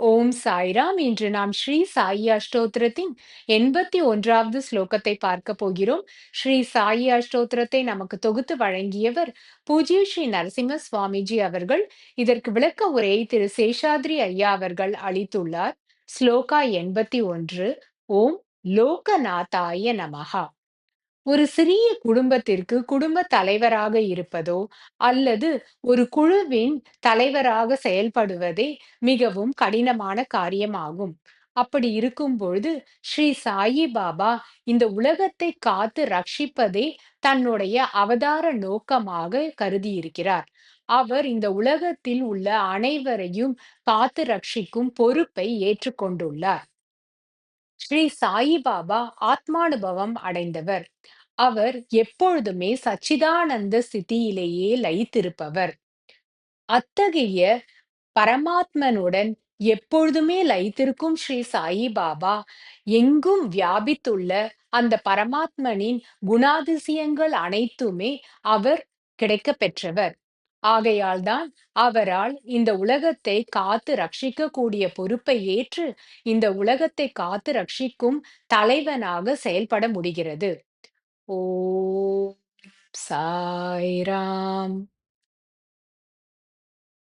ஓம் சாய்ராம். இன்று நாம் ஸ்ரீ சாயி அஷ்டோத்திரத்தின் 81வது ஸ்லோகத்தை பார்க்க போகிறோம். ஸ்ரீ சாயி அஷ்டோத்திரத்தை நமக்கு தொகுத்து வழங்கியவர் பூஜ்ய ஸ்ரீ நரசிம்ம சுவாமிஜி அவர்கள். இதற்கு விளக்க உரையை திரு சேஷாத்ரி ஐயா அவர்கள் அளித்துள்ளார். ஸ்லோகா 81. ஓம் லோகநாதாய நமஹா. ஒரு சிறிய குடும்பத்திற்கு குடும்ப தலைவராக இருப்பதோ அல்லது ஒரு குழுவின் தலைவராக செயல்படுவதே மிகவும் கடினமான காரியமாகும். அப்படி இருக்கும் பொழுது ஸ்ரீ சாயி பாபா இந்த உலகத்தை காத்து ரட்சிப்பதே தன்னுடைய அவதார நோக்கமாக கருதியிருக்கிறார். அவர் இந்த உலகத்தில் உள்ள அனைவரையும் காத்து ரட்சிக்கும் பொறுப்பை ஏற்றுக்கொண்டுள்ளார். ஸ்ரீ சாயி பாபா ஆத்மானுபவம் அடைந்தவர். அவர் எப்பொழுதுமே சச்சிதானந்த ஸ்திதியிலேயே லயித்திருப்பவர். அத்தகைய பரமாத்மனுடன் எப்பொழுதுமே லயித்திருக்கும் ஸ்ரீ சாயி பாபா எங்கும் வியாபித்துள்ள அந்த பரமாத்மனின் குணாதிசயங்கள் அனைத்துமே அவர் கிடைக்கப் பெற்றவர். ஆகையால்தான் அவரால் இந்த உலகத்தை காத்து ரட்சிக்கக்கூடிய பொறுப்பை ஏற்று இந்த உலகத்தை காத்து ரட்சிக்கும் தலைவனாக செயல்பட முடிகிறது. ஓம் சாய்ராம்.